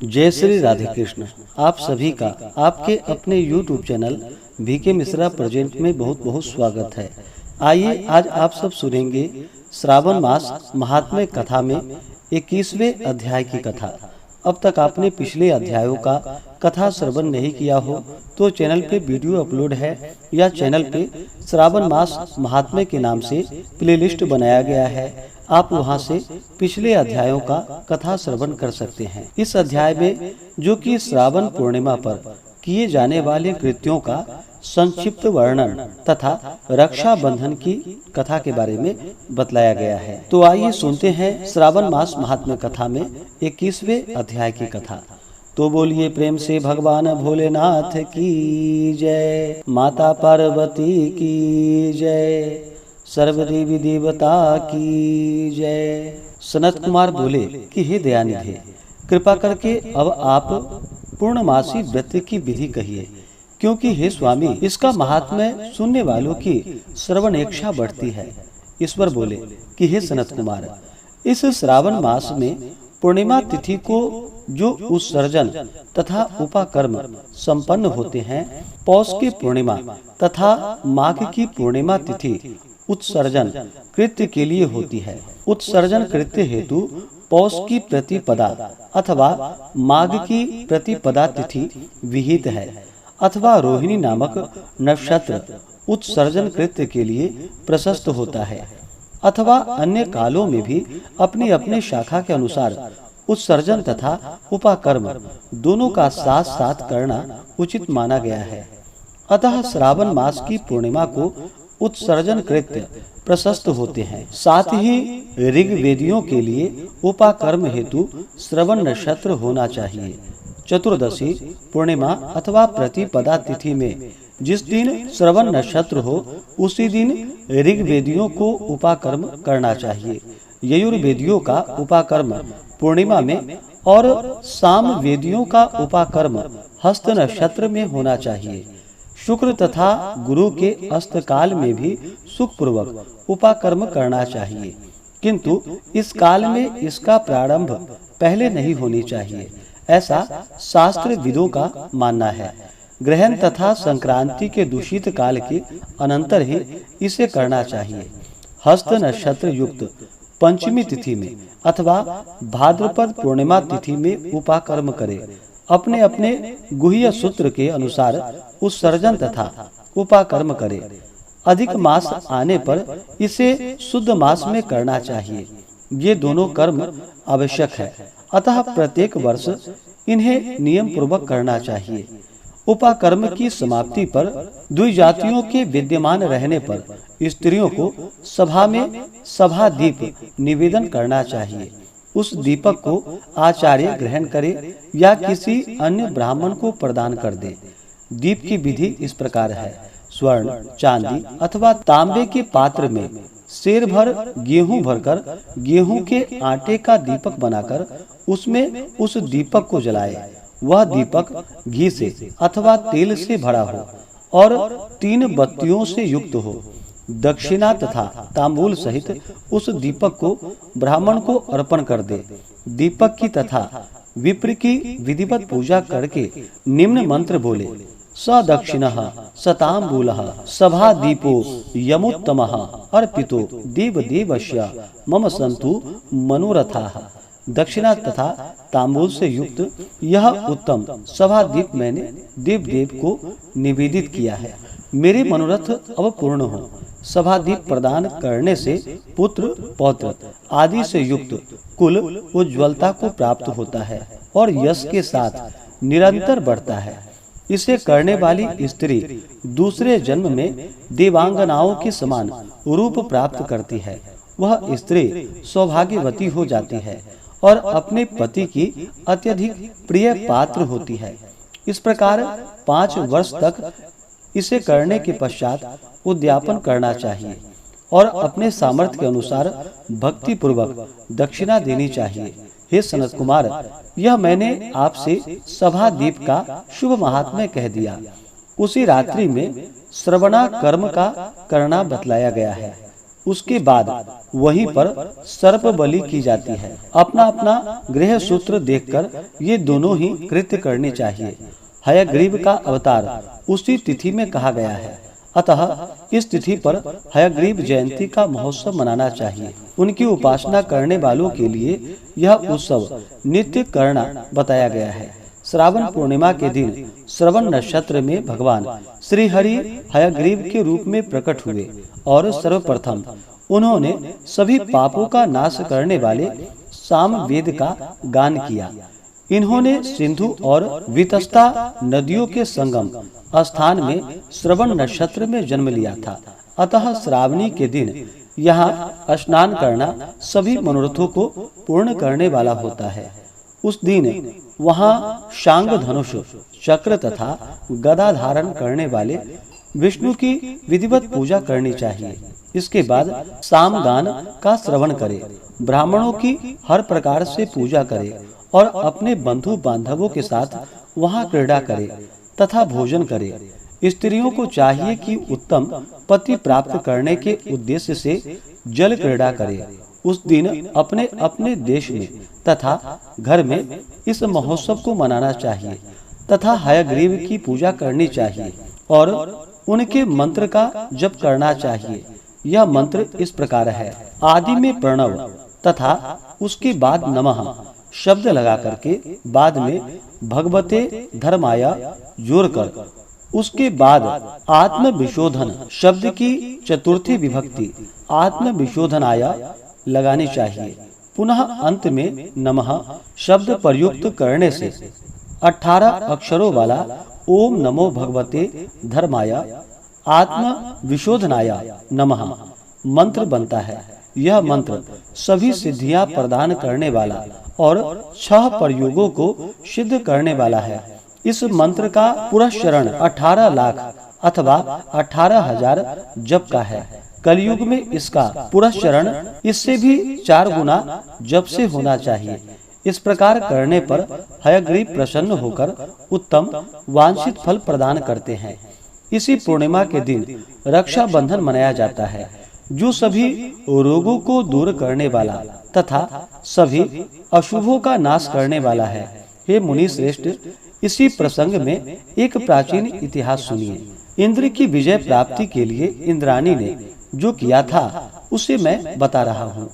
जय श्री राधे कृष्ण। आप सभी का आपके अपने YouTube channel VK Mishra present में बहुत बहुत स्वागत है। आइए आज आप सब सुनेंगे श्रावण मास महात्म्य कथा में 21वें अध्याय की कथा। अब तक आपने पिछले अध्यायों का कथा श्रवण नहीं किया हो तो चैनल पे वीडियो अपलोड है या चैनल पे श्रावण मास महात्म्य के नाम से प्लेलिस्ट बनाया गया है। आप वहां से पिछले अध्यायों का कथा श्रवण कर सकते हैं। इस अध्याय में जो कि श्रावण पूर्णिमा पर किए जाने वाले कृत्यों का संक्षिप्त वर्णन तथा रक्षाबंधन की कथा के बारे में बतलाया गया है। तो आइए सुनते हैं श्रावण मास महात्म्य कथा में 21वें अध्याय की कथा। तो बोलिए प्रेम से भगवान भोलेनाथ की जय, माता पार्वती की जय, सर्वदेवी देवता की जय। सनत कुमार बोले कि हे दयानिधे, कृपा करके अब आप पूर्णमासी व्रत की विधि कहिए, क्योंकि हे स्वामी इसका महात्म्य सुनने वालों की श्रवण इच्छा बढ़ती है। ईश्वर बोले कि हे सनत कुमार, इस श्रावण मास में पूर्णिमा तिथि को जो उत्सर्जन तथा उपाकर्म संपन्न होते हैं, पौष की पूर्णिमा तथा माघ की पूर्णिमा तिथि उत्सर्जन कृत्य के लिए होती है। उत्सर्जन कृत्य हेतु पौष की प्रतिपदा अथवा माघ की प्रतिपदा तिथि विहित है, अथवा रोहिणी नामक नक्षत्र उत्सर्जन कृत्य के लिए प्रशस्त होता है, अथवा अन्य कालों में भी अपने अपने शाखा के अनुसार उत्सर्जन तथा उपाकर्म दोनों का साथ साथ करना उचित माना गया है। अतः श्रावण मास की पूर्णिमा को उत्सर्जन कृत्य प्रशस्त होते हैं। साथ ही ऋग्वेदियों के लिए उपाकर्म हेतु श्रवण नक्षत्र होना चाहिए। चतुर्दशी पूर्णिमा अथवा प्रतिपदा तिथि में जिस दिन श्रवण नक्षत्र हो उसी दिन ऋग्वेदियों को उपाकर्म करना चाहिए। यजुर्वेदियों का उपाकर्म पूर्णिमा में और सामवेदियों का उपाकर्म हस्त नक्षत्र में होना चाहिए। शुक्र तथा गुरु के अस्तकाल में भी सुखपूर्वक उपाकर्म करना चाहिए, किंतु इस काल में इसका प्रारंभ पहले नहीं होनी चाहिए, ऐसा शास्त्र विदों का मानना है। ग्रहण तथा संक्रांति के दूषित काल के अनंतर ही इसे करना चाहिए। हस्त नक्षत्र युक्त पंचमी तिथि में अथवा भाद्रपद पूर्णिमा तिथि में उपाकर्म करे। अपने अपने गुह्य सूत्र के अनुसार उत्सर्जन तथा उपाकर्म करे। अधिक मास आने पर इसे शुद्ध मास में करना चाहिए। ये दोनों कर्म आवश्यक है, अतः प्रत्येक वर्ष इन्हें नियम पूर्वक करना चाहिए। उपाकर्म की समाप्ति पर द्विजातियों के विद्यमान रहने पर स्त्रियों को सभा में सभा दीप निवेदन करना चाहिए। उस दीपक को आचार्य ग्रहण करे या किसी अन्य ब्राह्मण को प्रदान कर दे। दीप की विधि इस प्रकार है। स्वर्ण, चांदी अथवा तांबे के पात्र में सेर भर गेहूं भरकर गेहूं के आटे का दीपक बनाकर उसमें उस दीपक को जलाए। वह दीपक घी से अथवा तेल से भरा हो और 3 बत्तियों से युक्त हो। दक्षिणा तथा तांबूल सहित उस दीपक को ब्राह्मण को अर्पण कर दे। दीपक की तथा विप्र की विधिवत पूजा करके निम्न मंत्र बोले। स दक्षिणः स तांबूलः सभा दीपो यमुत्तमः अर्पितो देव देवस्य मम सन्तु मनोरथाः। दक्षिणा तथा तांबूल से युक्त यह उत्तम सभा दीप मैंने देव देव को निवेदित किया है। मेरे मनोरथ अब पूर्ण हो। सभा दीप प्रदान करने से पुत्र पौत्र आदि से युक्त कुल उज्ज्वलता को प्राप्त होता है और यश के साथ निरंतर बढ़ता है। इसे करने वाली स्त्री दूसरे जन्म में देवांगनाओं के समान रूप प्राप्त करती है। वह स्त्री सौभाग्यवती हो जाती है और अपने पति की अत्यधिक प्रिय पात्र होती है। इस प्रकार 5 वर्ष तक इसे करने के पश्चात उद्यापन करना चाहिए और अपने सामर्थ्य के अनुसार भक्ति पूर्वक दक्षिणा देनी चाहिए। हे सनत कुमार, यह मैंने आपसे सभा दीप का शुभ महात्म्य कह दिया। उसी रात्रि में श्रवणा कर्म का करना बतलाया गया है। उसके बाद वहीं पर सर्प बलि की जाती है। अपना अपना गृह सूत्र देखकर ये दोनों ही कृत्य करने चाहिए। हयग्रीव का अवतार उसी तिथि में कहा गया है, अतः इस तिथि पर हयग्रीव जयंती का महोत्सव मनाना चाहिए। उनकी उपासना करने वालों के लिए यह उत्सव नित्य करना बताया गया है। श्रावण पूर्णिमा के दिन श्रवण नक्षत्र में भगवान श्री हरि हयग्रीव के रूप में प्रकट हुए और सर्वप्रथम उन्होंने सभी पापों का नाश करने वाले साम वेद का गान किया। इन्होंने सिंधु और वितस्ता नदियों के संगम स्थान में श्रवण नक्षत्र में जन्म लिया था। अतः श्रावणी के दिन यहाँ स्नान करना सभी मनोरथों को पूर्ण करने वाला होता है। उस दिन वहाँ शांग धनुष चक्र तथा गदा धारण करने वाले विष्णु की विधिवत पूजा करनी चाहिए। इसके बाद सामगान का श्रवण करे, ब्राह्मणों की हर प्रकार से पूजा करे और अपने बंधु बांधवों के साथ वहाँ क्रीड़ा करे तथा भोजन करे। स्त्रियों को चाहिए कि उत्तम पति प्राप्त करने के उद्देश्य से जल क्रीड़ा करे। उस दिन अपने अपने देश में तथा घर में इस महोत्सव को मनाना चाहिए तथा हयग्रीव की पूजा करनी चाहिए और उनके मंत्र का जप करना चाहिए। यह मंत्र इस प्रकार है: आदि में प्रणव तथा उसके बाद नमः शब्द लगा करके बाद में भगवते धर्माया जोड़कर उसके बाद आत्म विशोधन शब्द की चतुर्थी विभक्ति आत्म विशोधनाया लगानी चाहिए। पुनः अंत में नमः शब्द प्रयुक्त करने से 18 अक्षरों वाला ओम नमो भगवते धर्माया आत्म विशोधनाया नमः मंत्र बनता है। यह मंत्र सभी सिद्धियां प्रदान करने वाला और 6 प्रयोगों को सिद्ध करने वाला है। इस मंत्र का पुरस्चरण 18 लाख अथवा 18,000 जप का है। कलयुग में इसका पुरस्चरण इससे भी 4 गुना जप से होना चाहिए। इस प्रकार करने पर हयग्रीव प्रसन्न होकर उत्तम वांछित फल प्रदान करते हैं। इसी पूर्णिमा के दिन रक्षा बंधन मनाया जाता है, जो सभी रोगों को दूर करने वाला तथा सभी अशुभों का नाश करने वाला है। हे मुनि श्रेष्ठ, इसी प्रसंग में एक प्राचीन इतिहास सुनिए। इंद्र की विजय प्राप्ति के लिए इंद्राणी ने जो किया था उसे मैं बता रहा हूँ।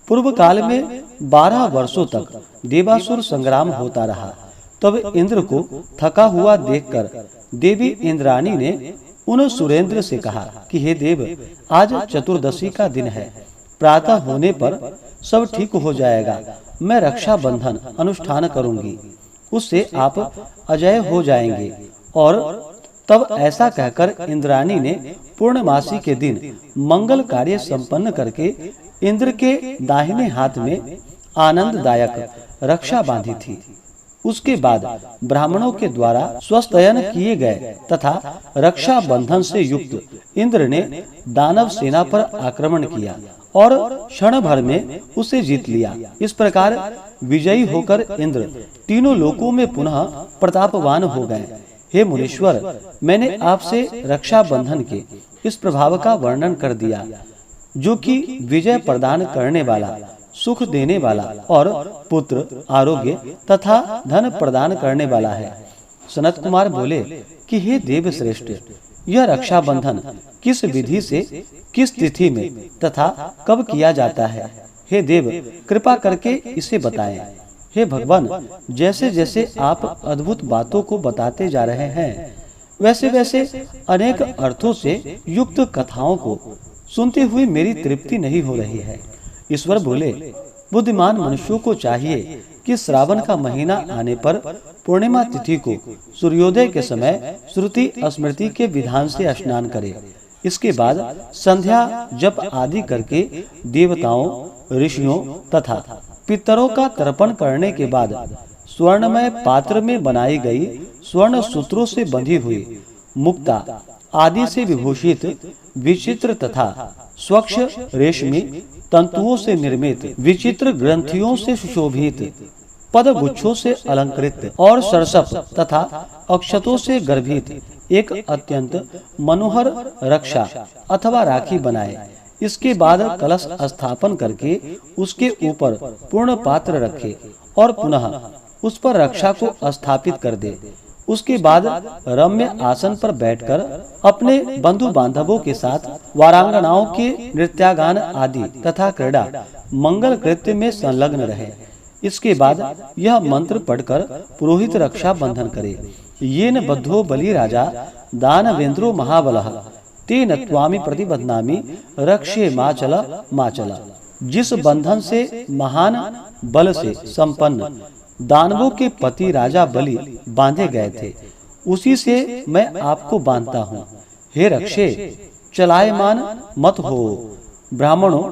पूर्व काल में 12 वर्षों तक देवासुर संग्राम होता रहा। तब इंद्र को थका हुआ देखकर देवी इंद्राणी ने उन सुरेंद्र से कहा कि हे देव, आज चतुर्दशी का दिन है। प्रातः होने पर सब ठीक हो जाएगा। मैं रक्षा बंधन अनुष्ठान करूंगी, उससे आप अजय हो जाएंगे। और तब ऐसा कहकर इंद्राणी ने पूर्णमासी के दिन मंगल कार्य संपन्न करके इंद्र के दाहिने हाथ में आनंददायक रक्षा बांधी थी। उसके बाद ब्राह्मणों के द्वारा स्वस्तयन किए गए तथा रक्षा बंधन से युक्त इंद्र ने दानव सेना पर आक्रमण किया और क्षण भर में उसे जीत लिया। इस प्रकार विजयी होकर इंद्र तीनों लोकों में पुनः प्रतापवान हो गए। हे मुनीश्वर, मैंने आपसे रक्षा बंधन के इस प्रभाव का वर्णन कर दिया, जो कि विजय प्रदान करने वाला, सुख देने वाला और पुत्र, आरोग्य तथा धन प्रदान करने वाला है। सनत कुमार बोले कि हे देव श्रेष्ठ, यह रक्षा बंधन किस विधि से, किस तिथि में तथा कब किया जाता है? हे देव, कृपा करके इसे बताएं। हे भगवान, जैसे जैसे आप अद्भुत बातों को बताते जा रहे हैं, वैसे वैसे अनेक अर्थों से युक्त कथाओं को सुनते हुए मेरी तृप्ति नहीं हो रही है। ईश्वर बोले, बुद्धिमान मनुष्यों को चाहिए कि श्रावण का महीना आने पर पूर्णिमा तिथि को सूर्योदय के समय श्रुति स्मृति के विधान से स्नान करे। इसके बाद संध्या जप आदि करके देवताओं, ऋषियों तथा पितरों का तर्पण करने के बाद स्वर्णमय पात्र में बनाई गई स्वर्ण सूत्रों से बंधी हुई मुक्ता आदि से विभूषित विचित्र तथा स्वच्छ रेशमी तंतुओं से निर्मित विचित्र ग्रंथियों से सुशोभित पद गुच्छों से अलंकृत और सरसप तथा अक्षतों से गर्भित एक अत्यंत मनोहर रक्षा अथवा राखी बनाए। इसके बाद कलश स्थापन करके उसके ऊपर पूर्ण पात्र रखे और पुनः उस पर रक्षा को स्थापित कर दे। उसके बाद रम्य आसन पर बैठकर अपने बंधु बांधवों के साथ वारांगनाओं के नृत्यागान आदि तथा क्रीड़ा मंगल कृत्य में संलग्न रहे। इसके बाद यह मंत्र पढ़कर पुरोहित रक्षा बंधन करे। येन बद्धो बलि राजा दानवेंद्रो महाबलः तेन त्वामि प्रतिबध्नामि रक्षे माचल। जिस बंधन से महान बल से संपन्न दानवों के पति राजा बलि बांधे गए थे, उसी से मैं आपको बांधता हूँ। हे रक्षे, चलायमान मत हो। ब्राह्मणों,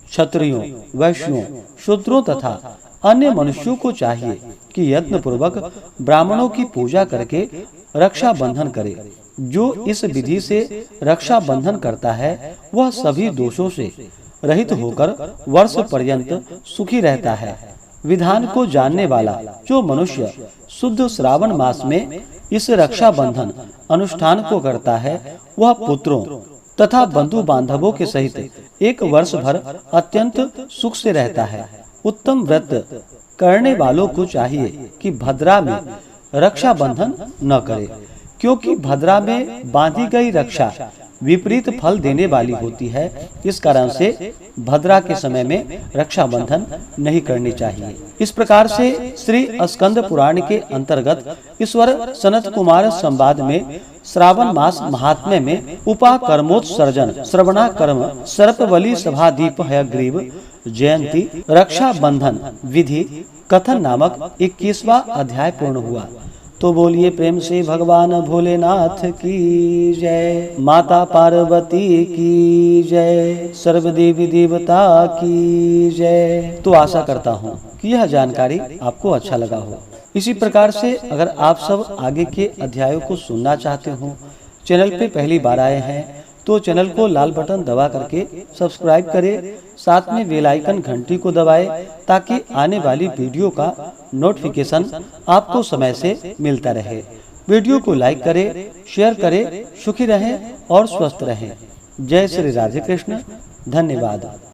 क्षत्रियों, वैश्यों, शूद्रों तथा अन्य मनुष्यों को चाहिए कि यत्न पूर्वक ब्राह्मणों की पूजा करके रक्षा बंधन करे। जो इस विधि से रक्षा बंधन करता है वह सभी दोषों से रहित होकर वर्ष पर्यंत सुखी रहता है। विधान को जानने वाला जो मनुष्य शुद्ध श्रावण मास में इस रक्षा बंधन अनुष्ठान को करता है वह पुत्रों तथा बंधु बांधवों के सहित एक वर्ष भर अत्यंत सुख से रहता है। उत्तम व्रत करने वालों को चाहिए कि भद्रा में रक्षा बंधन न करे, क्योंकि भद्रा में बांधी गई रक्षा विपरीत फल देने वाली होती है। इस कारण से भद्रा के समय में रक्षा बंधन नहीं करनी चाहिए। इस प्रकार से श्री स्कंद पुराण के अंतर्गत ईश्वर सनत कुमार संवाद में श्रावण मास महात्म्य में उपाकर्मोत्सर्जन, श्रवणा कर्म, सर्पबलि सभादीप हयग्रीव जयंती रक्षा बंधन विधि कथन नामक 21वां अध्याय पूर्ण हुआ। तो बोलिए प्रेम से भगवान भोलेनाथ की जय, माता पार्वती की जय, सर्वदेवी देवता की जय। तो आशा करता हूँ कि यह जानकारी आपको अच्छा लगा हो। इसी प्रकार से अगर आप सब आगे के अध्यायों को सुनना चाहते हो, चैनल पे पहली बार आए हैं तो चैनल को लाल बटन दबा करके सब्सक्राइब करें, साथ में बेल आइकन घंटी को दबाएं ताकि आने वाली वीडियो का नोटिफिकेशन आपको समय से मिलता रहे। वीडियो को लाइक करें, शेयर करें। सुखी रहें और स्वस्थ रहें। जय श्री राधे कृष्ण। धन्यवाद।